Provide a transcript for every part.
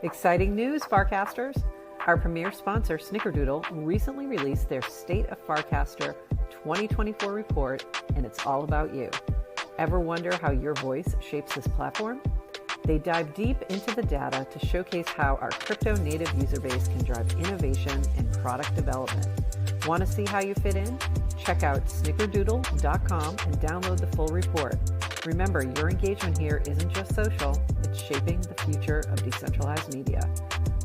Exciting news, Farcasters! Our premier sponsor, Snickerdoodle, recently released their State of Farcaster 2024 report, and it's all about you. Ever wonder how your voice shapes this platform? They dive deep into the data to showcase how our crypto-native user base can drive innovation and product development. Want to see how you fit in? Check out snickerdoodle.com and download the full report. Remember, your engagement here isn't just social, it's shaping the future of decentralized media.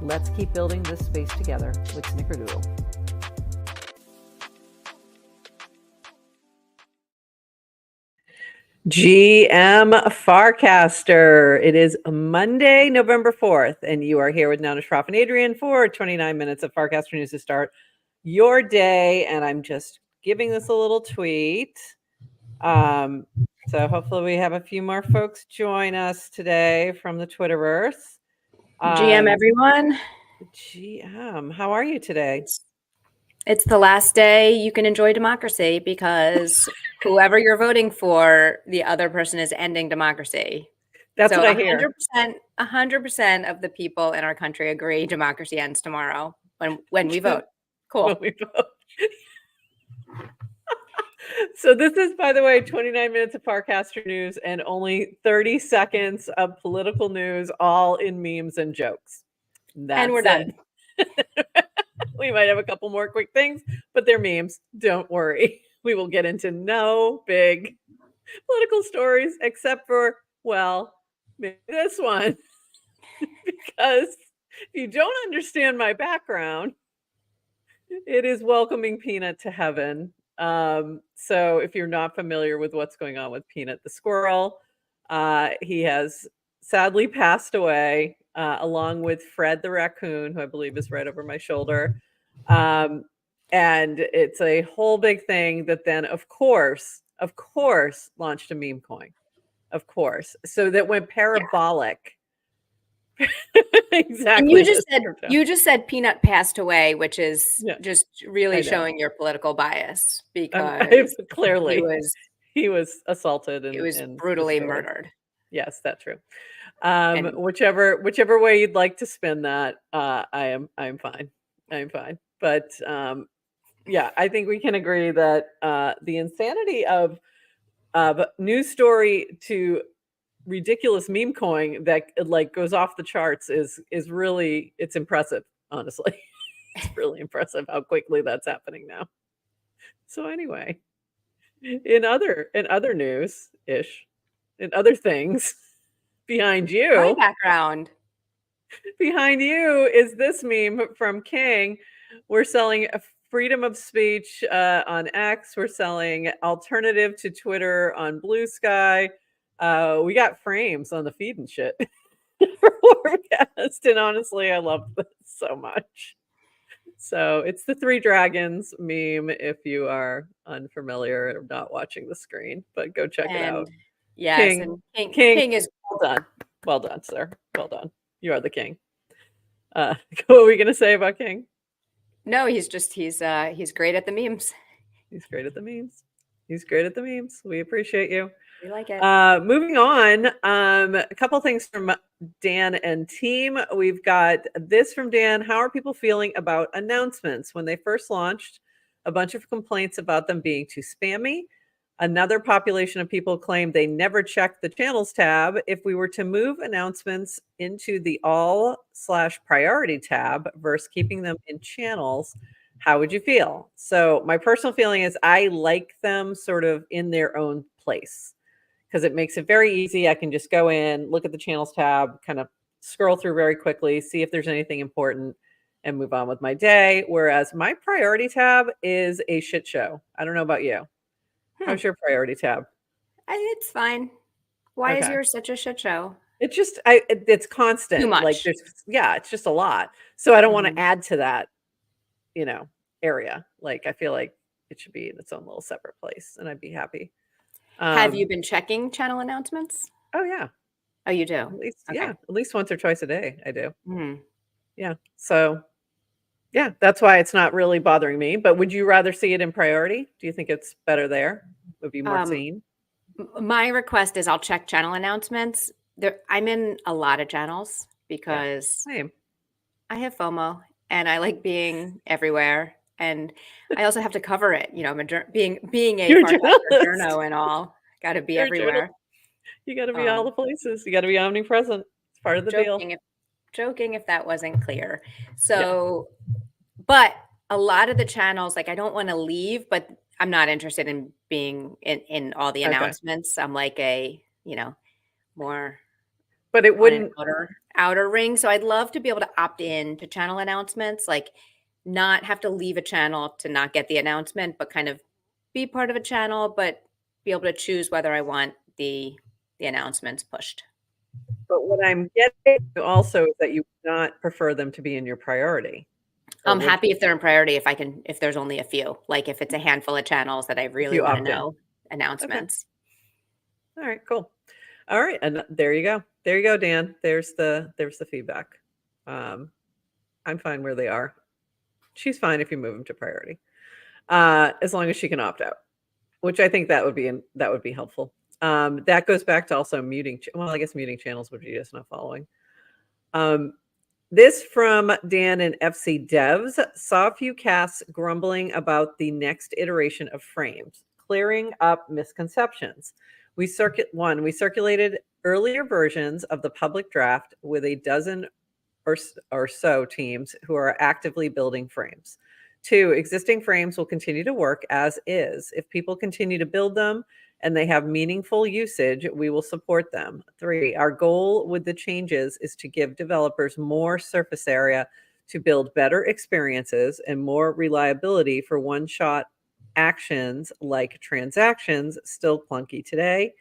Let's keep building this space together with Snickerdoodle. GM Farcaster. It is Monday, November 4th, and you are here with Nana Shroff and Adrian for 29 minutes of Farcaster News to start your day. And I'm just giving this a little tweet. So hopefully we have a few more folks join us today from the Twitterverse. GM, everyone. GM, how are you today? It's the last day you can enjoy democracy because whoever you're voting for, the other person is ending democracy. That's what I hear. 100% of the people in our country agree democracy ends tomorrow when we vote. Cool. When we vote. So this is, by the way, 29 minutes of Farcaster News and only 30 seconds of political news, all in memes and jokes. And we're done. We might have a couple more quick things, but they're memes. Don't worry. We will get into no big political stories except for, well, maybe this one. Because if you don't understand my background, it is welcoming Peanut to heaven. So if you're not familiar with what's going on with Peanut the squirrel, he has sadly passed away, along with Fred the raccoon, who I believe is right over my shoulder. And it's a whole big thing that then, of course, launched a meme coin. Of course. So that went parabolic. Yeah. Exactly. And you just said Peanut passed away, which is just really showing your political bias, because clearly he was assaulted and he was brutally murdered. Yes, that's true. Whichever way you'd like to spin that, I'm fine. I'm fine. But yeah, I think we can agree that the insanity of news story to ridiculous meme coin that like goes off the charts is really, it's impressive, honestly. It's really impressive how quickly that's happening now. So anyway, in other news ish, in other things, behind you, my background behind you is this meme from King. We're selling freedom of speech on X. We're selling alternative to Twitter on Blue Sky. We got frames on the feed and shit for Forecast. And honestly, I love this so much. So it's the Three Dragons meme if you are unfamiliar or not watching the screen, but go check it out. Yes, King is well done. Well done, sir. Well done. You are the king. What were we gonna say about King? No, he's great at the memes. He's great at the memes. He's great at the memes. We appreciate you. We like it. Moving on, a couple things from Dan and team. We've got this from Dan. How are people feeling about announcements? When they first launched, a bunch of complaints about them being too spammy. Another population of people claimed they never checked the channels tab. If we were to move announcements into the all/priority tab versus keeping them in channels, how would you feel? So my personal feeling is I like them sort of in their own place because it makes it very easy. I can just go in, look at the channels tab, kind of scroll through very quickly, see if there's anything important, and move on with my day. Whereas my priority tab is a shit show. I don't know about you. How's your priority tab? It's fine. Why is yours such a shit show? It's just it's constant. Too much. Like it's just a lot. So I don't want to add to that, area. Like I feel like it should be in its own little separate place, and I'd be happy. Have you been checking channel announcements? Oh yeah. Oh, you do? At least, yeah, at least once or twice a day. I do. Mm-hmm. Yeah. So yeah, that's why it's not really bothering me. But would you rather see it in priority? Do you think it's better there? Would be more seen? My request is I'll check channel announcements. I'm in a lot of channels. because Same. I have FOMO and I like being everywhere. And I also have to cover it. You know, being a You're a Farcaster journalist. journo and all, got to be You're a journalist. everywhere. You got to be all the places. You got to be omnipresent. It's part of the deal. Joking if that wasn't clear. Yeah. So, but a lot of the channels, like I don't want to leave, but I'm not interested in being in all the Okay. announcements. I'm like a, more But it on an wouldn't. outer ring. So I'd love to be able to opt in to channel announcements, like not have to leave a channel to not get the announcement, but kind of be part of a channel, but be able to choose whether I want the announcements pushed. But what I'm getting also is that you would not prefer them to be in your priority. Or I'm would happy you? if they're in priority if there's only a few, like if it's a handful of channels that I If really you want to opt in. know Okay. announcements. All right. Cool. All right. And there you go. There you go, Dan. There's the feedback. I'm fine where they are. She's fine if you move them to priority, as long as she can opt out, which I think that would be helpful. That goes back to also muting. Well, I guess muting channels would be just not following. This from Dan and FC Devs. Saw a few casts grumbling about the next iteration of frames, clearing up misconceptions. We circulated earlier versions of the public draft with a dozen or so teams who are actively building frames. 2, existing frames will continue to work as is. If people continue to build them and they have meaningful usage, we will support them. 3, our goal with the changes is to give developers more surface area to build better experiences and more reliability for one-shot actions like transactions, still clunky today.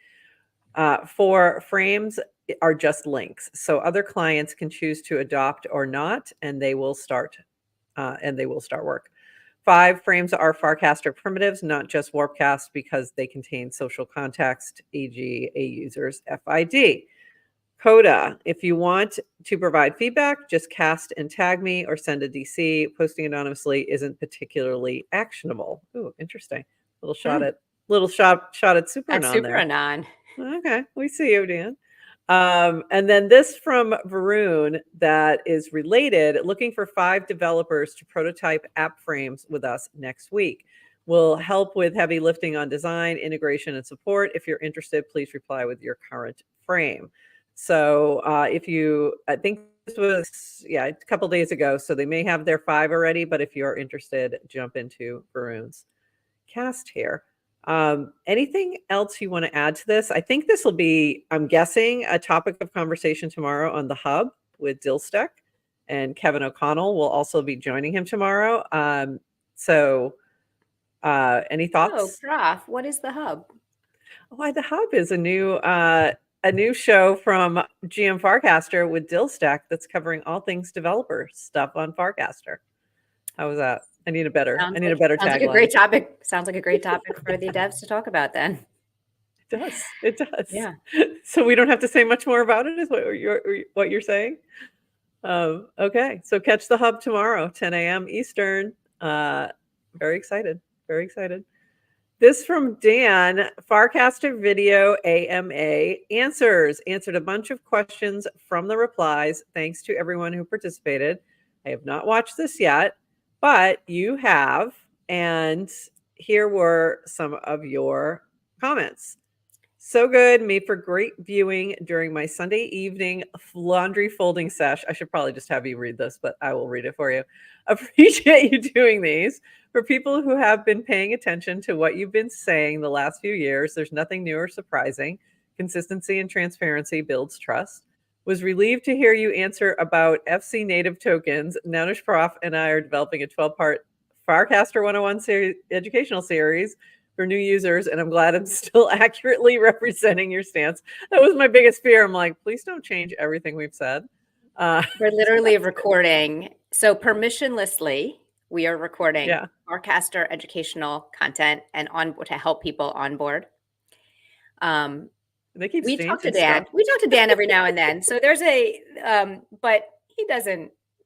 4, frames are just links, so other clients can choose to adopt or not, and they will start work. 5, frames are Farcaster primitives, not just Warpcast, because they contain social context, e.g., a user's FID. Coda, if you want to provide feedback, just cast and tag me or send a DC. Posting anonymously isn't particularly actionable. Ooh, interesting. Little shot at Super That's Anon super there. anon. Okay, we see you, Dan. And then this from Varun that is related, looking for 5 developers to prototype app frames with us next week. We'll help with heavy lifting on design, integration, and support. If you're interested, please reply with your current frame. So I think this was, a couple days ago, so they may have their 5 already, but if you're interested, jump into Varun's cast here. Anything else you want to add to this? I think this will be, I'm guessing, a topic of conversation tomorrow on the Hub with Dilstek, and Kevin O'Connell will also be joining him tomorrow. Any thoughts? Oh, Prof, what is the Hub? Why, the Hub is a new show from GM Farcaster with Dilstek that's covering all things developer stuff on Farcaster. How was that? I need a better Sounds like a tagline. great topic. Sounds like a great topic for the devs to talk about then. It does. Yeah. So we don't have to say much more about it, is what you're saying? Okay. So catch the Hub tomorrow, 10 a.m. Eastern. Very excited. Very excited. This from Dan, Farcaster Video AMA answered a bunch of questions from the replies. Thanks to everyone who participated. I have not watched this yet, but you have. And here were some of your comments. So good, made for great viewing during my Sunday evening laundry folding sesh. I should probably just have you read this, but I will read it for you. Appreciate you doing these. For people who have been paying attention to what you've been saying the last few years, there's nothing new or surprising. Consistency and transparency builds trust. Was relieved to hear you answer about FC native tokens. Nanush Prof and I are developing a 12-part Farcaster 101 educational series for new users, and I'm glad I'm still accurately representing your stance. That was my biggest fear. I'm like, please don't change everything we've said. We're literally recording. So permissionlessly, we are recording Farcaster educational content and to help people onboard. They keep we talk to Dan. We talk to Dan every now and then. So there's but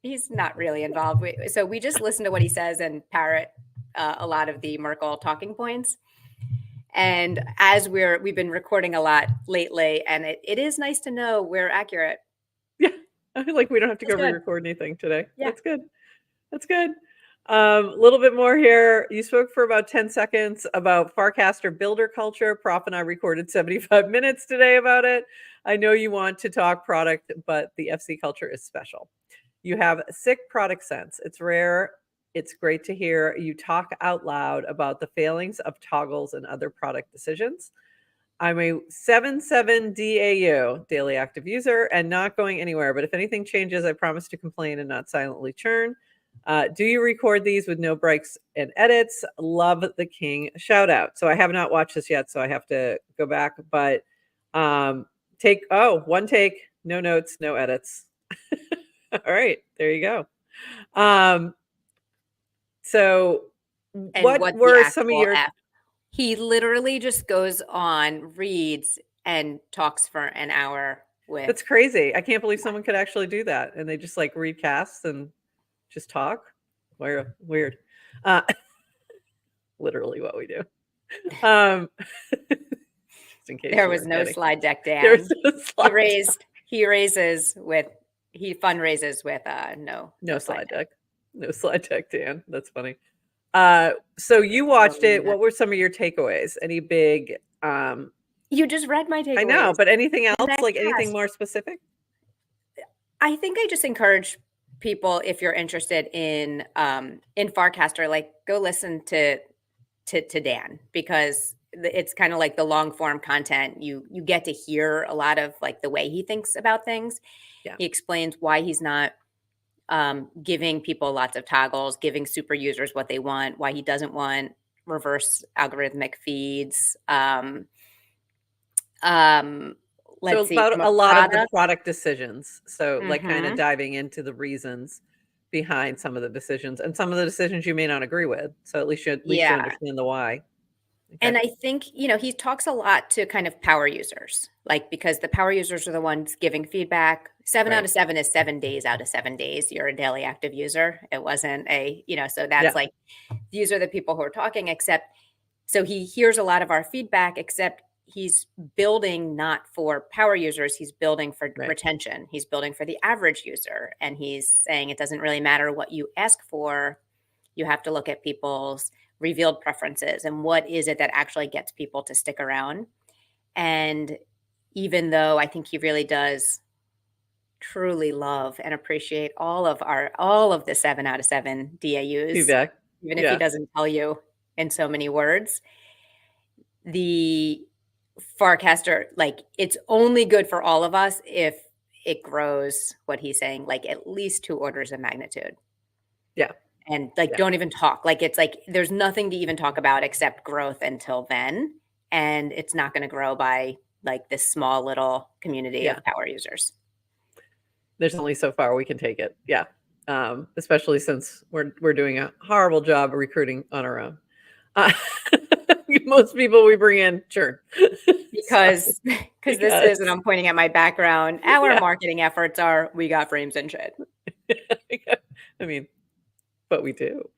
he's not really involved. So we just listen to what he says and parrot a lot of the Merkle talking points. And as we've been recording a lot lately, and it is nice to know we're accurate. Yeah, I feel like we don't have to That's go good. re-record anything today. Yeah. That's good. That's good. A little bit more here. You spoke for about 10 seconds about Farcaster builder culture. Prof and I recorded 75 minutes today about it. I know you want to talk product, but the FC culture is special. You have sick product sense. It's rare. It's great to hear you talk out loud about the failings of toggles and other product decisions. I'm a 77 DAU, daily active user, and not going anywhere. But if anything changes, I promise to complain and not silently churn. Do you record these with no breaks and edits? Love the king shout out. So I have not watched this yet, so I have to go back. But one take, no notes, no edits. All right, there you go. So And what the were some of actual your F? He literally just goes on, reads, and talks for an hour with. That's crazy. I can't believe someone could actually do that. And they just like read casts and just talk. Weird. Uh, literally what we do. Just in case There you was weren't no getting. slide deck, Dan. There's no slide he fundraises with no slide deck. No slide deck, Dan. That's funny. So you watched it. What were some of your takeaways? Any big You just read my takeaways. I know, but anything else? next Like anything task. more specific? I think I just encourage people, if you're interested in Farcaster, like go listen to Dan, because it's kind of like the long form content. You get to hear a lot of like the way he thinks about things. Yeah. He explains why he's not giving people lots of toggles, giving super users what they want, why he doesn't want reverse algorithmic feeds. So Let's see, about from a lot of the product. product decisions. So like kind of Mhm. diving into the reasons behind some of the decisions and some of the decisions you may not agree with. So at least you Yeah. understand the why. And Okay. I think, he talks a lot to kind of power users, like, because the power users are the ones giving feedback. 7 out Right. of 7 is 7 days out of 7 days. You're a daily active user. It wasn't so that's Yeah. like, these are the people who are talking, so he hears a lot of our feedback, except he's building not for power users. He's building for Right. retention. He's building for the average user. And he's saying it doesn't really matter what you ask for. You have to look at people's revealed preferences and what is it that actually gets people to stick around. And even though I think he really does truly love and appreciate all of the 7 out of 7 DAUs, Feedback. even if he doesn't tell you in so many words, the Farcaster, like, it's only good for all of us if it grows, what he's saying, like at least 2 orders of magnitude. Yeah. And like, don't even talk. Like, it's like, there's nothing to even talk about except growth until then. And it's not going to grow by like this small little community of power users. There's only so far we can take it. Yeah. Especially since we're doing a horrible job of recruiting on our own. Most people we bring in churn. Because this is, and I'm pointing at my background, our marketing efforts are, we got frames and shit. I mean, but we do.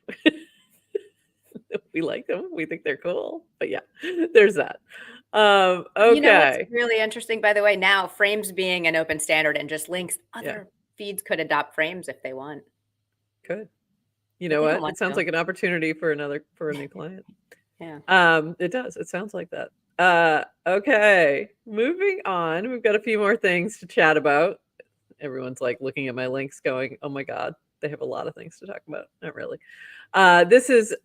We like them. We think they're cool. But yeah, there's that. Okay. You know what's really interesting, by the way, now frames being an open standard and just links, other feeds could adopt frames if they want. Good. You know what? It sounds to. like an opportunity for a new client. Yeah. It does. It sounds like that. Okay. Moving on. We've got a few more things to chat about. Everyone's like looking at my links going, oh my God, they have a lot of things to talk about. Not really. This is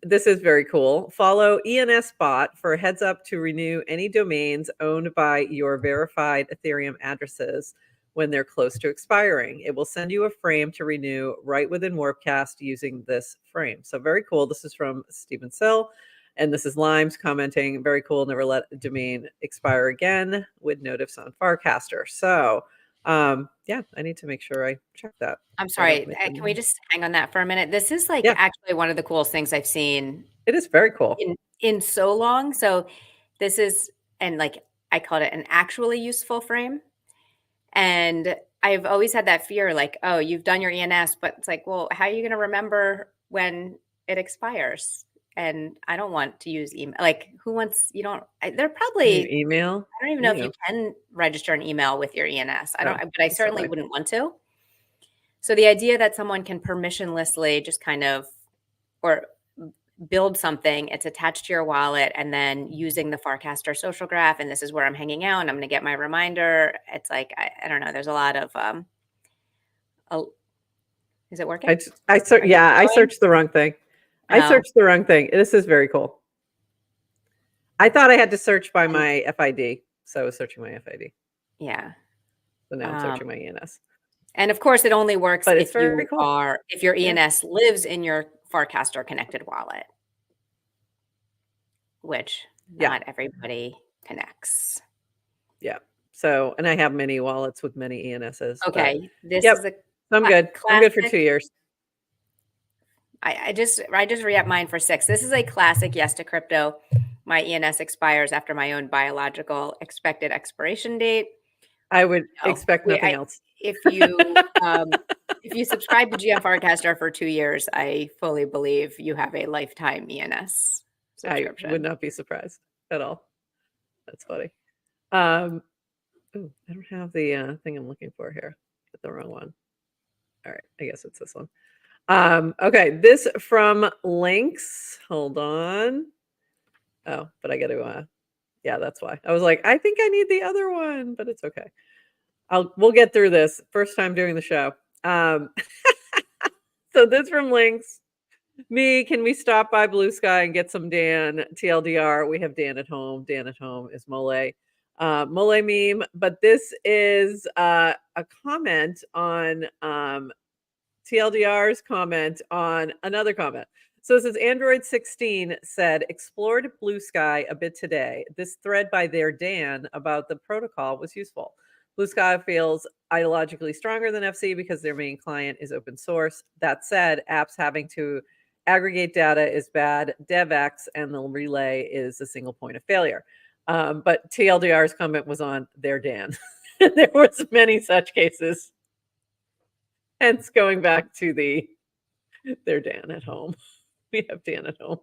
very cool. Follow ENSBot for a heads up to renew any domains owned by your verified Ethereum addresses when they're close to expiring. It will send you a frame to renew right within Warpcast using this frame. So very cool. This is from Stephen Sill. And this is Limes commenting, very cool. Never let a domain expire again with notice on Farcaster. So yeah, I need to make sure I check that. I'm sorry. Can we just hang on that for a minute? This is like actually one of the coolest things I've seen. It is very cool. In so long. So this is, and like, I called it an actually useful frame. And I've always had that fear, like, oh, you've done your ENS, but it's like, well, how are you going to remember when it expires? And I don't want to use email. Like, who wants, they're probably email. I don't even know if you can register an email with your ENS. But I certainly wouldn't want to. So the idea that someone can permissionlessly just kind of, or build something, it's attached to your wallet, and then using the Farcaster social graph, and this is where I'm hanging out, and I'm going to get my reminder. It's like, I don't know. There's a lot of, is it working? I searched the wrong thing. I Oh. searched the wrong thing. This is very cool. I thought I had to search by my FID, so I was searching my FID. Yeah. So now I'm searching my ENS. And of course, it only works But it's if very you cool. are, if your ENS lives in your Farcaster connected wallet, which not everybody connects. Yeah. So, and I have many wallets with many ENSs. Okay. This Yep. is a I'm good. I'm good for classic. 2 years. I just re-upped mine for 6. This is a classic yes to crypto. My ENS expires after my own biological expected expiration date. I would expect nothing else. If you subscribe to GM Farcaster for 2 years, I fully believe you have a lifetime ENS subscription. I would not be surprised at all. That's funny. Ooh, I don't have the thing I'm looking for here. Get the wrong one. All right, I guess it's this one. Okay, this from Links. Hold on. Oh, but I got to yeah, that's why. I was like, I think I need the other one, but it's okay. We'll get through this. First time doing the show. So this from Links. Can we stop by Blue Sky and get some Dan TLDR? We have Dan at home. Dan at home is Mole. Mole meme, but this is a comment on TLDR's comment on another comment. So it says Android 16 said, explored Blue Sky a bit today. This thread by their Dan about the protocol was useful. Blue Sky feels ideologically stronger than FC because their main client is open source. That said, apps having to aggregate data is bad. DevX and the relay is a single point of failure. But TLDR's comment was on their Dan. There was many such cases. Hence going back to their Dan at home. We have Dan at home.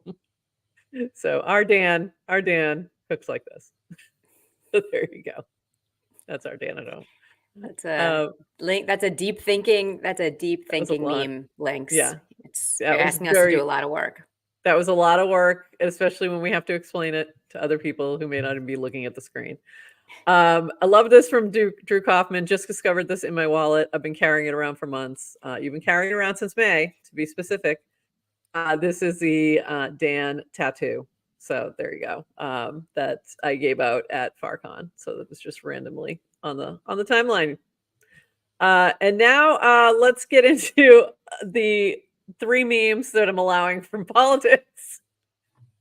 So our Dan cooks like this. So there you go. That's our Dan at home. That's a link. That's a deep thinking meme. Links. Yeah. You're asking us to do a lot of work. That was a lot of work, especially when we have to explain it to other people who may not even be looking at the screen. I love this from Drew Kaufman. Just discovered this in my wallet. I've been carrying it around for months. You've been carrying it around since May, to be specific. This is the Dan tattoo. So there you go. That I gave out at FarCon. So that was just randomly on the timeline. And now let's get into the 3 memes that I'm allowing from politics.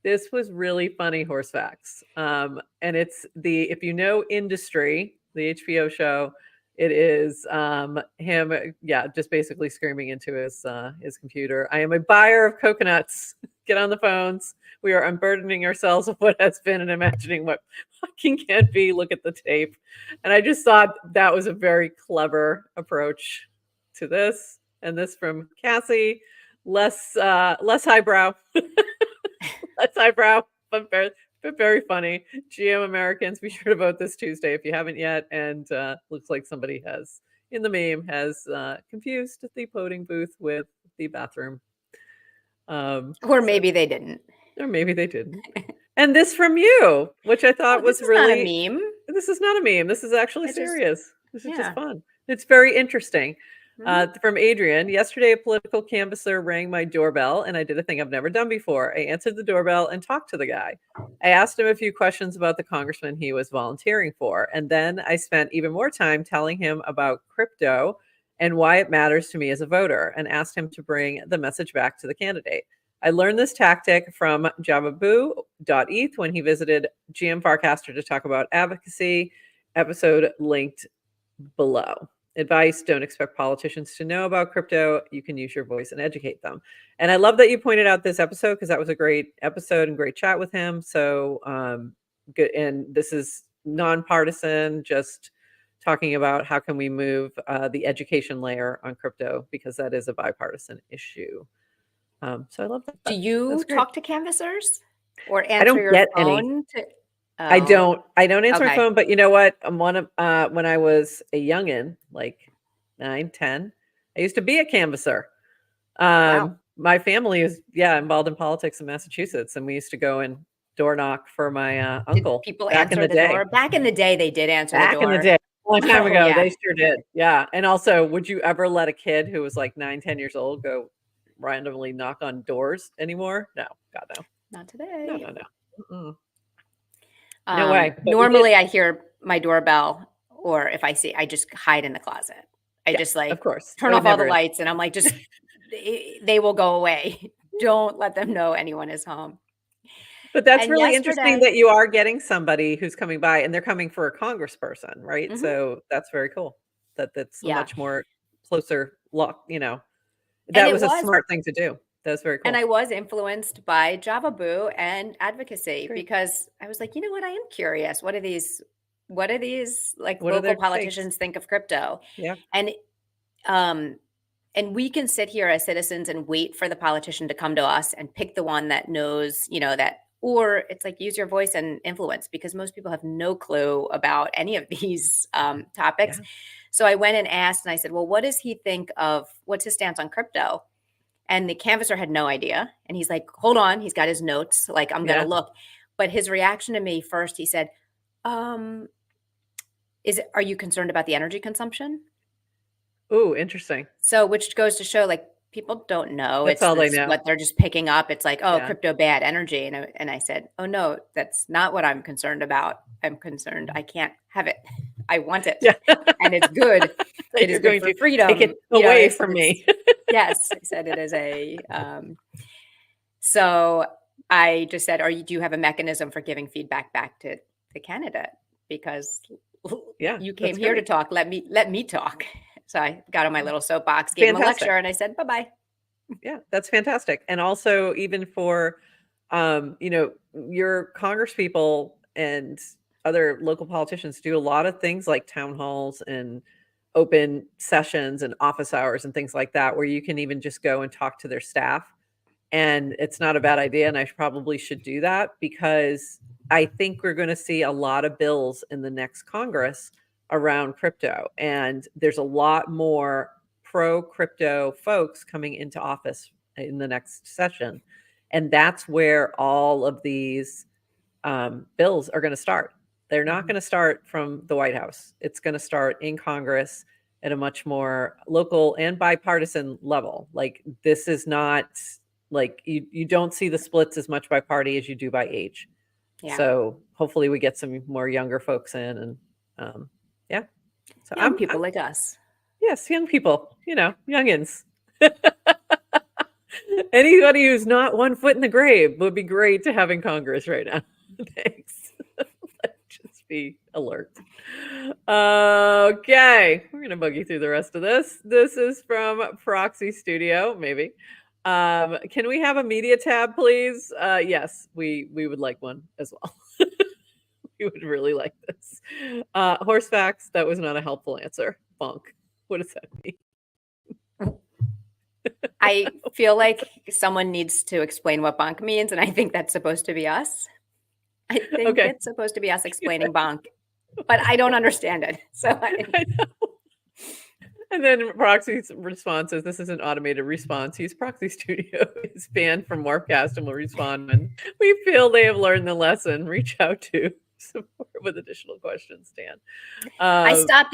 This was really funny, horse facts. And it's if you know Industry, the HBO show, it is him, just basically screaming into his computer. I am a buyer of coconuts. Get on the phones. We are unburdening ourselves of what has been and imagining what fucking can't be. Look at the tape. And I just thought that was a very clever approach to this. And this from Cassie, less highbrow. Less highbrow, but very funny. GM Americans, be sure to vote this Tuesday if you haven't yet. And looks like somebody has, in the meme, has confused the voting booth with the bathroom. Or maybe they didn't. Or maybe they didn't. And this from you, which I thought was really... This is not a meme. This is not a meme. This is actually serious. This is just fun. It's very interesting. From Adrian, yesterday a political canvasser rang my doorbell and I did a thing I've never done before. I answered the doorbell and talked to the guy. I asked him a few questions about the congressman he was volunteering for. And then I spent even more time telling him about crypto and why it matters to me as a voter, and asked him to bring the message back to the candidate. I learned this tactic from javaboo.eth when he visited GM Farcaster to talk about advocacy. Episode linked below. Advice: don't expect politicians to know about crypto. You can use your voice and educate them. And I love that you pointed out this episode, because that was a great episode and great chat with him. So good. And this is nonpartisan, just talking about how can we move the education layer on crypto, because that is a bipartisan issue. So I love that. Do you talk to canvassers or answer I don't your get phone? I don't answer my phone, but you know what? When I was a youngin', like 9, 10, I used to be a canvasser. Wow. My family is involved in politics in Massachusetts, and we used to go and door knock for my Did uncle people back in answer the the day. door? Back in the day, they did answer the Back in the door. day, a long time Oh, ago, yeah. they sure did. Yeah. And also, would you ever let a kid who was like 9, 10 years old go randomly knock on doors anymore? No, God, no. Not today. No, no, no. Mm-mm. No way. But we did. Normally, I hear my doorbell, or if I see, I just hide in the closet. I just Of like course. turn I off would all the never. lights, and I'm like, just they will go away. Don't let them know anyone is home. But that's And really interesting yesterday, that you are getting somebody who's coming by, and they're coming for a congressperson, right? Mhm. So that's very cool. That's a Yeah, much more closer look, and that it was a was, smart thing to do. That was very and cool. I was influenced by Java Boo and advocacy Great. because I was like, you know what? I am curious. What are these? What are these like What are local their takes? politicians think of crypto? Yeah. And um, and we can sit here as citizens and wait for the politician to come to us and pick the one that knows, that, or it's like use your voice and influence because most people have no clue about any of these topics. Yeah. So I went and asked and I said, well, what does he think of, what's his stance on crypto? And the canvasser had no idea. And he's like, hold on. He's got his notes. Like, I'm going Yeah. to look. But his reaction to me first, he said, um, are you concerned about the energy consumption? Ooh, interesting. So, which goes to show, like, people don't know. That's It's all they this know. what they're just picking up. It's like, oh, Yeah. crypto bad energy. And I said, oh no, that's not what I'm concerned about. I'm concerned I can't have it. I want it. Yeah. And it's good. That It is you're good going for to freedom. take it I away said from it's- me. yes. I said it is so I just said, do you have a mechanism for giving feedback back to the candidate? Because Yeah. you came That's here to great. talk. Let me talk. So I got on my little soapbox, gave him a Fantastic. lecture, and I said, bye-bye. Yeah, that's fantastic. And also even for your congresspeople and other local politicians do a lot of things like town halls and open sessions and office hours and things like that where you can even just go and talk to their staff. And it's not a bad idea, and I probably should do that because I think we're going to see a lot of bills in the next Congress around crypto, and there's a lot more pro crypto folks coming into office in the next session, and that's where all of these bills are going to start. They're not going to start from the White House. It's going to start in Congress at a much more local and bipartisan level. Like this is not like you don't see the splits as much by party as you do by age. Yeah. So hopefully we get some more younger folks in and yeah. So Young people like us. Yes, young people, youngins. Anybody who's not 1 foot in the grave would be great to have in Congress right now. Thanks. Just be alert. Okay, we're gonna buggy through the rest of this. This is from Proxy Studio, maybe. Can we have a media tab, please? Yes, we would like one as well. We would really like this. Horse facts, that was not a helpful answer. Bonk. What does that mean? I feel like someone needs to explain what bonk means, and I think that's supposed to be us. I think Okay. it's supposed to be us explaining bonk, but I don't understand it. So I know. And then Proxy's response is, this is an automated response. Use Proxy Studio is banned from Warpcast and will respond when we feel they have learned the lesson. Reach out to support with additional questions, Dan. I stopped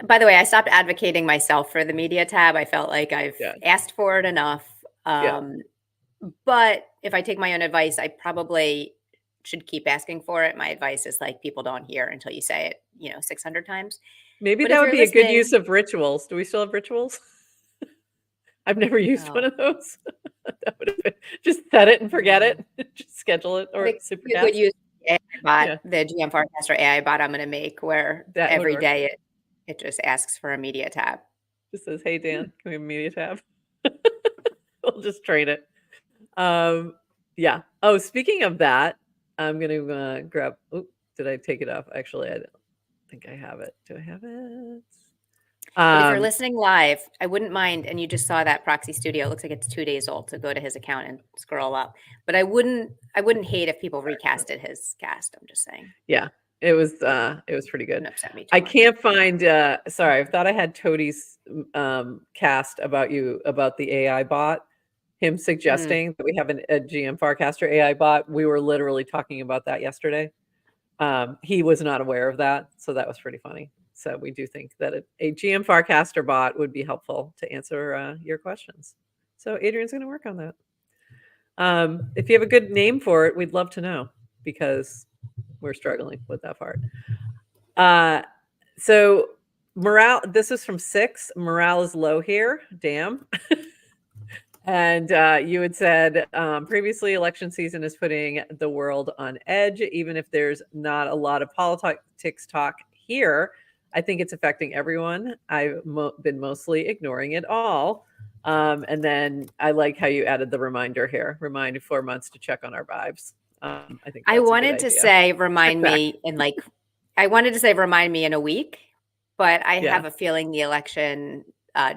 by the way, I stopped advocating myself for the media tab. I felt like I've asked for it enough. But if I take my own advice, I probably should keep asking for it. My advice is like, people don't hear until you say it, 600 times. Maybe But that if would you're be a good listening- use of rituals. Do we still have rituals? I've never used one of those. That would have been, just set it and forget it. Just schedule it or supercast. Would use AI bot, the GM Farcaster AI bot I'm going to make, where That would every work. day it just asks for a media tab. Just says, "Hey Dan, can we have a media tab?" We'll just train it. Yeah. Oh, speaking of that, I'm gonna grab. Oh, did I take it off? Actually, I don't think I have it. Do I have it? But if you're listening live, I wouldn't mind, and you just saw that Proxy Studio, it looks like it's 2 days old, so go to his account and scroll up. But I wouldn't hate if people recasted his cast, I'm just saying. Yeah. It was pretty good. Didn't upset me too I much. can't find sorry, I thought I had Toadie's cast about the AI bot, him suggesting that we have a GM Farcaster AI bot. We were literally talking about that yesterday. He was not aware of that, so that was pretty funny. So we do think that a GM Farcaster bot would be helpful to answer your questions. So Adrian's going to work on that. If you have a good name for it, we'd love to know, because we're struggling with that part. So morale, this is from 6. Morale is low here. Damn. And you had said previously, election season is putting the world on edge, even if there's not a lot of politics talk here. I think it's affecting everyone. I've been mostly ignoring it all. And then I like how you added the reminder here. Remind 4 months to check on our vibes. I think I that's a wanted good to idea. say remind me in a week, but I Yeah. have a feeling the election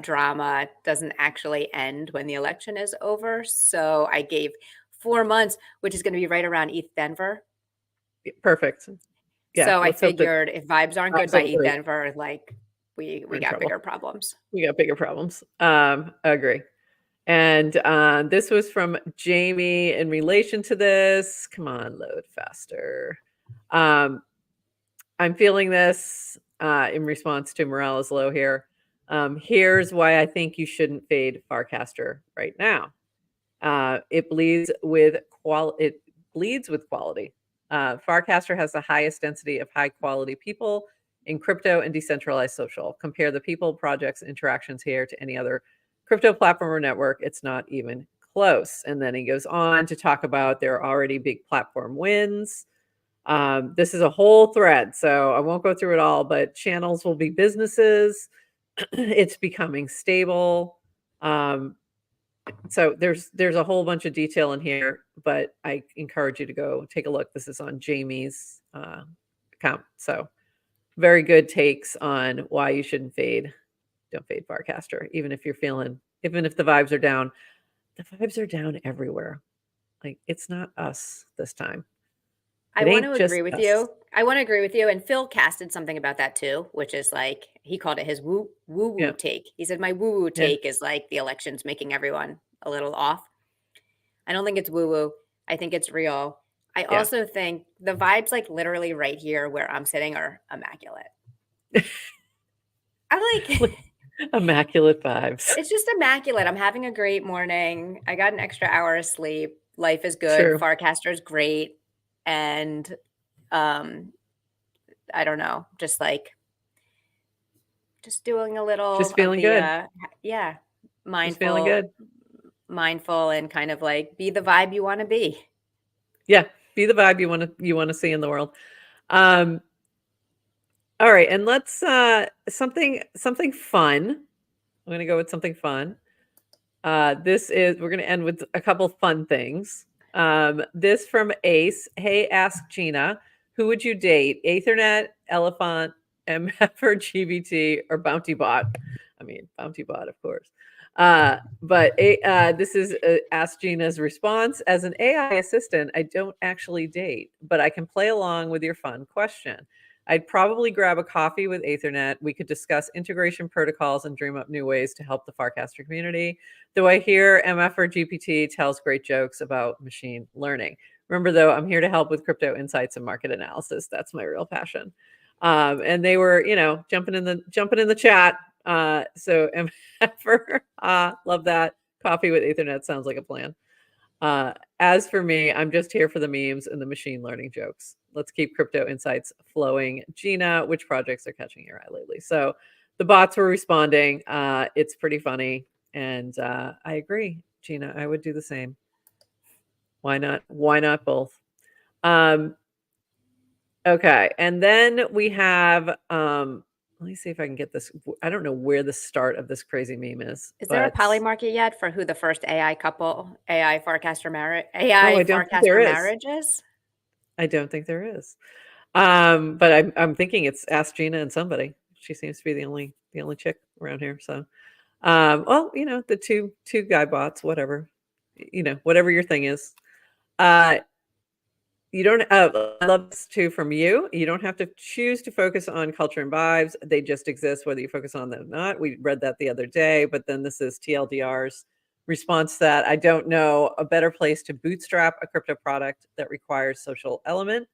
drama doesn't actually end when the election is over. So I gave 4 months, which is going to be right around ETH Denver. Perfect. Yeah. So I Let's hope that figured if vibes aren't good vibes by are ETH great. Denver, like we We're in got trouble. bigger problems. We got bigger problems. I agree. And this was from Jamie in relation to this. Come on, load faster. I'm feeling this in response to morale is low here. Here's why I think you shouldn't fade Farcaster right now. It bleeds with quality. Farcaster has the highest density of high quality people in crypto and decentralized social. Compare the people, projects, interactions here to any other crypto platform or network. It's not even close. And then he goes on to talk about there are already big platform wins. This is a whole thread, so I won't go through it all, but channels will be businesses. It's becoming stable. So there's a whole bunch of detail in here, but I encourage you to go take a look. This is on Jamie's account. So very good takes on why you shouldn't fade. Don't fade Farcaster, even if you're feeling, even if the vibes are down. The vibes are down everywhere. Like, it's not us this time. I It want ain't to just agree with us. you. I want to agree with you. And Phil casted something about that too, which is like he called it his woo woo Yeah. take. He said my woo woo Yeah. take is like the election's making everyone a little off. I don't think it's woo woo. I think it's real. I also think the vibes, like literally right here where I'm sitting, are immaculate. I like Immaculate vibes. it's just immaculate. I'm having a great morning. I got an extra hour of sleep. Life is good. True. Farcaster is great. And I don't know, just doing a little Just of feeling the good. Just feeling good. mindful and kind of like be the vibe you want to be. Yeah, be the vibe you want to see in the world. All right, and let's something fun. I'm going to go with something fun. This is we're going to end with a couple fun things. This from Ace. Hey, ask Gina, who would you date? Ethernet, Elephant, MF or GBT, or Bounty Bot? I mean, Bounty Bot, of course. But this is Ask Gina's response. As an AI assistant, I don't actually date, but I can play along with your fun question. I'd probably grab a coffee with Ethernet. We could discuss integration protocols and dream up new ways to help the Farcaster community. Though I hear MF or GPT tells great jokes about machine learning. Remember, though, I'm here to help with crypto insights and market analysis. That's my real passion. And they were, jumping in the chat. So MF, love that. Coffee with Ethernet sounds like a plan. As for me, I'm just here for the memes and the machine learning jokes. Let's keep crypto insights flowing. Gina, which projects are catching your eye lately? So the bots were responding. It's pretty funny. And I agree, Gina. I would do the same. Why not? Why not both? Okay. And then we have, let me see if I can get this. I don't know where the start of this crazy meme is. Is there a poly market yet for who the first AI Farcaster marriage is? I don't think there is. But I'm thinking it's Ask Gina and somebody. She seems to be the only chick around here. So, well, the two guy bots, whatever, whatever your thing is. You don't I love this too from you. You don't have to choose to focus on culture and vibes. They just exist whether you focus on them or not. We read that the other day, but then this is TLDR's response to that. I don't know a better place to bootstrap a crypto product that requires social element.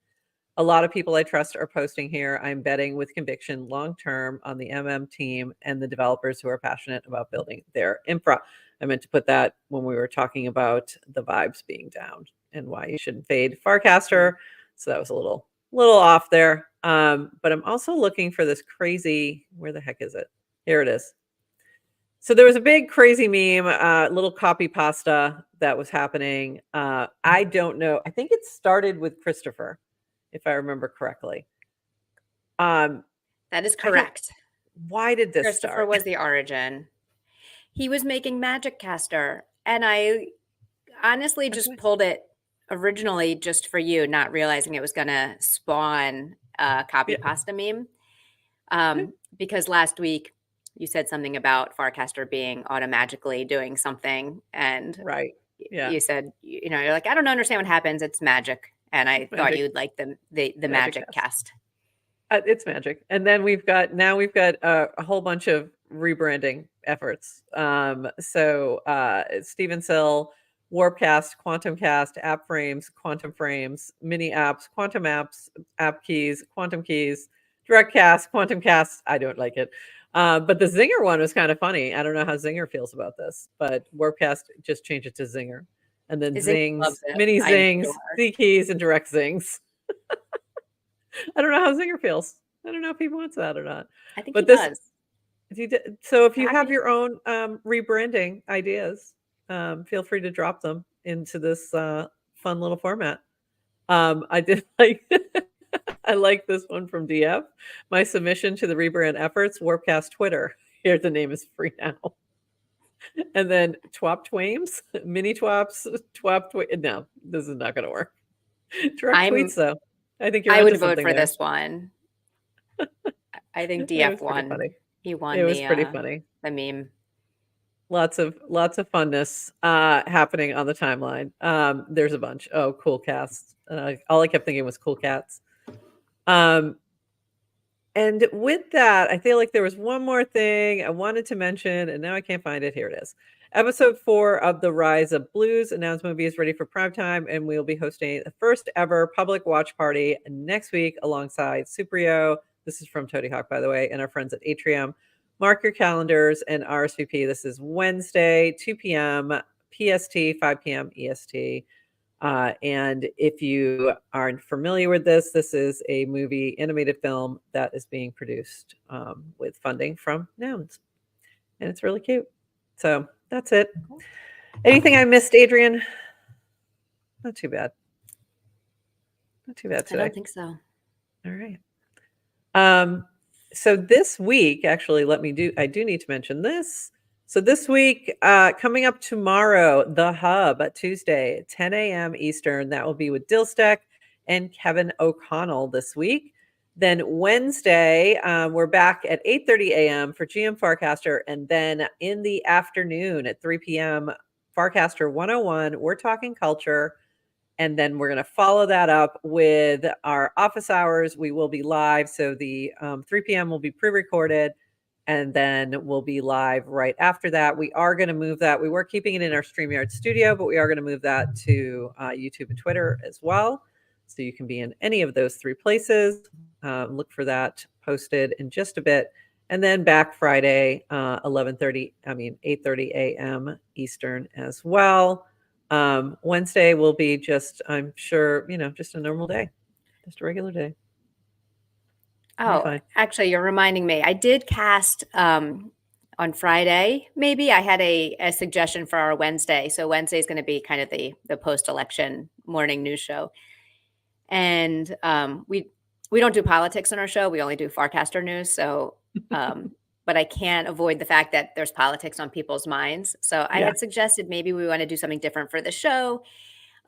A lot of people I trust are posting here. I'm betting with conviction long term on the team and the developers who are passionate about building their infra. I meant to put that when we were talking about the vibes being down and why you shouldn't fade Farcaster. So that was a little off there. But I'm also looking for this crazy, where the heck is it? Here it is. So there was a big crazy meme, little copy pasta that was happening. I don't know. I think it started with Christopher, if I remember correctly. That is correct. Why did this Christopher start? was the origin. He was making Magic Caster, and I honestly just pulled it originally just for you, not realizing it was going to spawn a copy pasta meme. Because last week you said something about Farcaster being automatically doing something, and Right. Yeah. you said, you're like, I don't understand what happens. It's magic, and I thought you'd like the magic cast. It's magic. And then we've got a whole bunch of rebranding efforts. So Steven Sill, Warpcast, Quantum Cast, App Frames, Quantum Frames, Mini Apps, Quantum Apps, App Keys, Quantum Keys, Direct Cast, Quantum Cast. I don't like it. But the Zinger one was kind of funny. I don't know how Zinger feels about this, but Warpcast just changed it to Zinger. And then Zings, Mini Zings, Z Keys, and Direct Zings. I don't know how Zinger feels. I don't know if he wants that or not. I think he does. So if you have your own rebranding ideas, feel free to drop them into this fun little format. I did like I like this one from DF. My submission to the rebrand efforts, Warpcast Twitter. Here the name is free now. And then Twop Twames, Mini Twops, No, this is not going to work. Direct tweets though. I think I would vote for this one. I think DF won. He won. It was pretty funny. The meme. Lots of funness happening on the timeline. There's a bunch. Oh, cool cast. All I kept thinking was cool cats. And with that, I feel like there was one more thing I wanted to mention, and now I can't find it. Here it is. Episode 4 of The Rise of Blues announced movie is ready for primetime, and we'll be hosting the first ever public watch party next week alongside Suprio. This is from Toady Hawk, by the way, and our friends at Atrium. Mark your calendars and RSVP. This is Wednesday, 2 p.m. PST, 5 p.m. EST. And if you aren't familiar with this, this is a movie animated film that is being produced with funding from Nouns. And it's really cute. So that's it. Anything I missed, Adrian? Not too bad. Not too bad today. I don't think so. All right. So this week, actually, I do need to mention this. So this week, coming up tomorrow, The Hub, Tuesday, 10 a.m. Eastern. That will be with Dillstack and Kevin O'Connell this week. Then Wednesday, we're back at 8:30 a.m. for GM Farcaster. And then in the afternoon at 3 p.m., Farcaster 101, we're talking culture. And then we're going to follow that up with our office hours. We will be live. So the 3 p.m. will be pre-recorded. And then we'll be live right after that. We are going to move that. We were keeping it in our StreamYard studio, but we are going to move that to YouTube and Twitter as well. So you can be in any of those 3 places. Look for that posted in just a bit. And then back Friday, 8:30 a.m. Eastern as well. Wednesday will be just, I'm sure, just a normal day, just a regular day. Oh, actually, you're reminding me. I did cast on Friday. Maybe I had a suggestion for our Wednesday. So Wednesday is going to be kind of the post-election morning news show. And we don't do politics on our show. We only do Farcaster news. So, but I can't avoid the fact that there's politics on people's minds. So I had suggested maybe we want to do something different for the show.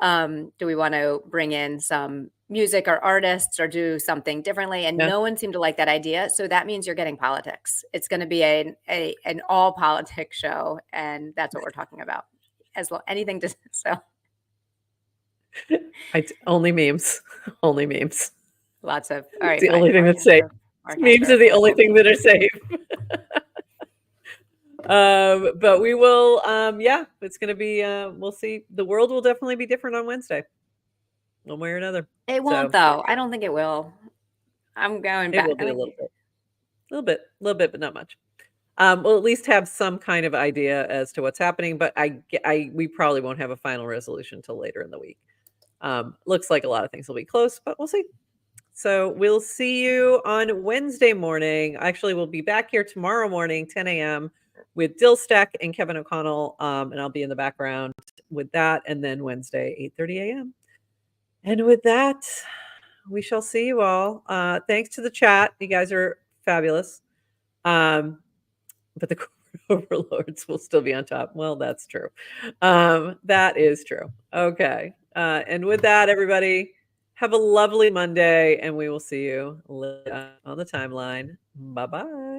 Do we want to bring in some music or artists or do something differently? And no one seemed to like that idea. So that means you're getting politics. It's going to be an all politics show. And that's what we're talking about as well. Anything to, so. Only memes. Only memes. Lots of. All right. It's the Fine. only thing that's safe. Memes Farcaster, are the of only course. thing that are safe. But we will, yeah, it's going to be, we'll see. The world will definitely be different on Wednesday, one way or another. It won't, So though. I don't think it will. I'm going it will back. be a little bit, but not much. We'll at least have some kind of idea as to what's happening, but we probably won't have a final resolution till later in the week. Looks like a lot of things will be close, but we'll see. So we'll see you on Wednesday morning. Actually, we'll be back here tomorrow morning, 10 a.m. with Dill Stack and Kevin O'Connell, and I'll be in the background with that. And then Wednesday, 8:30 a.m. And with that, we shall see you all. Thanks to the chat. You guys are fabulous. But the overlords will still be on top. Well, that's true. That is true. Okay. And with that, everybody, have a lovely Monday, and we will see you later on the timeline. Bye-bye.